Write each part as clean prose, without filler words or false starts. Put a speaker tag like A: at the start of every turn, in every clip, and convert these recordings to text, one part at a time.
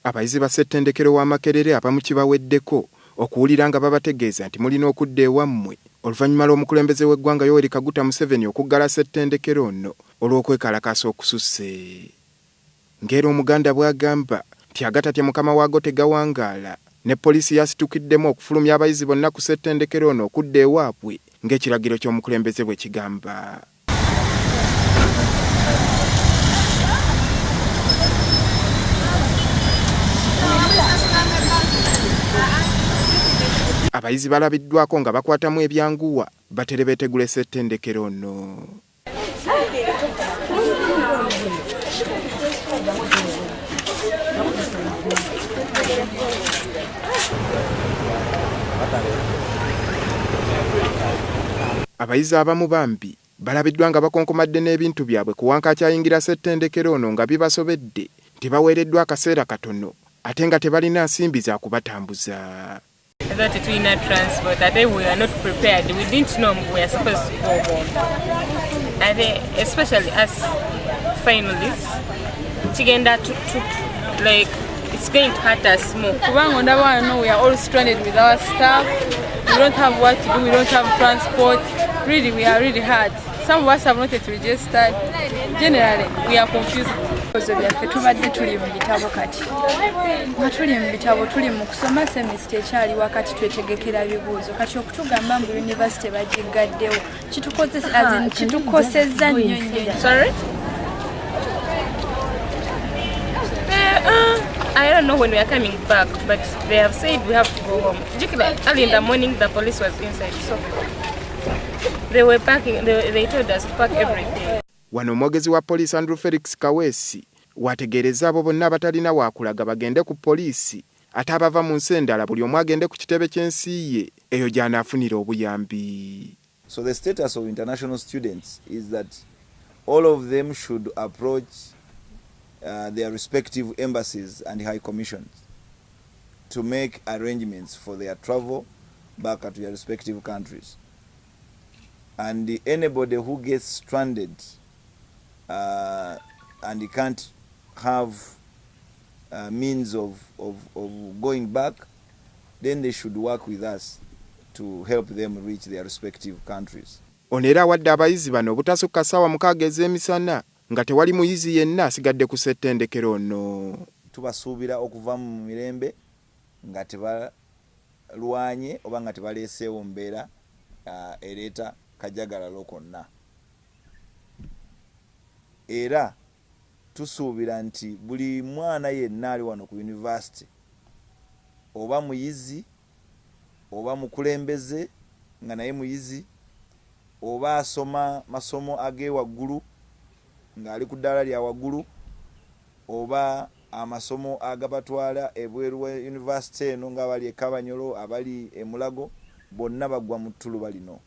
A: Abayizi ba ssettendekero wa Makerere abamu kibaweddeko okuwulira nga babategeeza nti mulina okudda ewammwe oluvannyuma lw'omukulembeze w'eggwanga Yoweri Kaguta Museveni okuggala ssettendekero ono olw'okwekalakaasa okususse. Ng'era Omuganda bw'agamba nti agatatya mukama waago tegawangaala, ne poliisi yasitukiddemu okufulumya abayizi bonna ku ssettendekero ono okudda ewaabwe ng'ekiragiro ky'omukulembeze bwe kigamba. Abayizi balabiddwako nga bakwatamu ebyanguwa batere beetegula ssettendekero ono. Abayizi abamu bambi balabiddwa nga bakonkomadde n'ebintu byabwe ku wankakyayingira ssettendekero ono nga bibasobedde nti baweereddwa akaseera katono ate nga tebalina nsimbi za kubatambuza.
B: That tulina transport, ate we are not prepared. We didn't know we are supposed to go home. And especially as finalists, like it's going to hurt us more. We are all stranded with our staff. We don't have what to do. We don't have transport. Really, we are really hard. Some of us have not yet registered. Generally, we are confused.
C: Tubadde tuli mu bitabo kati nga tuli mu bitabo tuli mu kusoma semesita ekyali wakati twetegekera bibuuzo kati okutugamba mu university bagigaddewo kitukosezza nnyo.
B: Sorry? I don't know when we are coming back, but they have said we have to go home. Early in the morning the police was inside, so they were packing, they told us to pack everything.
A: Wano omwogezi wa poliisi Andrew Felix Kaweesi wategeereza abo bonna abatalina waakulaga bagende ku poliisi ate abava mu nsi endala buli omu agende ku kitebe ky'ensi ye eyo gy'anaafunira obuyambi.
D: So the status of international students is that all of them should approach their respective embassies and high commissions to make arrangements for their travel back to their respective countries. And anybody who gets stranded and he can't have means of going back, then they should work with us to help them reach their respective countries.
A: Onera wadde abayizi bano obutasukka ssaawa 6 ez'emisana nga tewali muyizi yenna asigadde ku ssettendekero ono.
D: Tubasuubira okuva mu mirembe nga tebalwanye oba nga tebaleeseewo mbeera ereeta kajagalalo konna. Era tusuubira nti buli mwana yenna ali wano ku university oba muyizi oba mukulembeze nga naye muyizi oba asoma masomo ag'ewaggulu nga ali ku ddaala lya waggulu oba amasomo agabatwala ebweru wa university eno nga bali e Kabanyolo abali e Mulago bonna bagwa mu ttuluba lino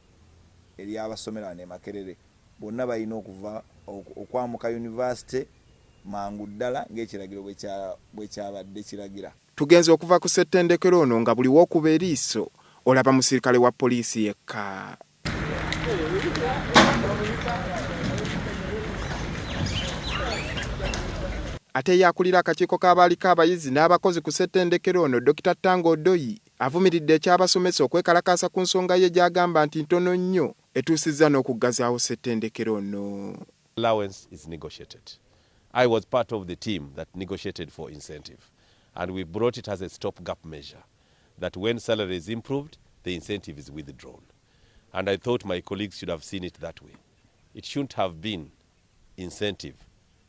D: ery'abasomera ne Makerere. Bonna balina okuva okwamuka university mangu ddala ng'ekiragiro bwe kyabadde kiragira.
A: Tugenze okuva ku ssettendekero ono nga buli w'okuba eriiso olaba musirikale wa poliisi yekka. Ate yakulira akakiiko k'abaaliko abayizi n'abakozi ku ssettendekero ono Dr. Tango Odoyi avumiridde ekyabasomesa okwekalakaasa ku nsonga ye gy'agamba nti ntono nnyo etuusizza n'okuggazaawo ssettendekero ono.
E: Allowance is negotiated. I was part of the team that negotiated for incentive, and we brought it as a stopgap measure that when salary is improved, the incentive is withdrawn. And I thought my colleagues should have seen it that way. It shouldn't have been incentive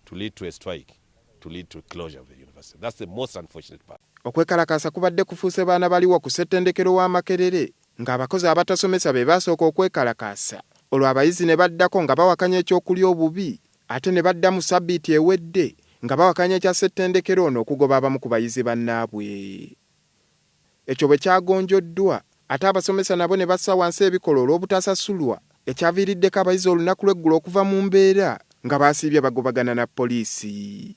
E: to lead to a strike, to lead to closure of the university. That's the most unfortunate part.
A: Okwekalakaasa kubadde kufuuse baana baliwo ku ssettendekero wa Makerere ng'abakozi abatasomesa be basooka okwekalakaasa olwo abayizi ne baddako nga bawakanya ekyokulya obubi ate ne baddamu sabbiiti ewedde nga bawakanya ekya ssettendekero ono okugoba abamu ku bayizi bannaabwe. Ekyo bwe kyagonjoddwa ate abasomesa nabo ne bassa wansi ebikola olw'obutasasulwa ekyaviiriddeko abayizi olunaku lw'eggulo okuva mu mbeera nga baasiibye bagobagana na poliisi.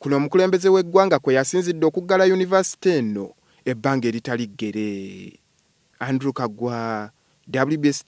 A: Kuno omukulembeze w'eggwanga kwe yasinzidde okuggala yunivasite eno ebbanga eritali ggere. Andrew Kagwa, WBS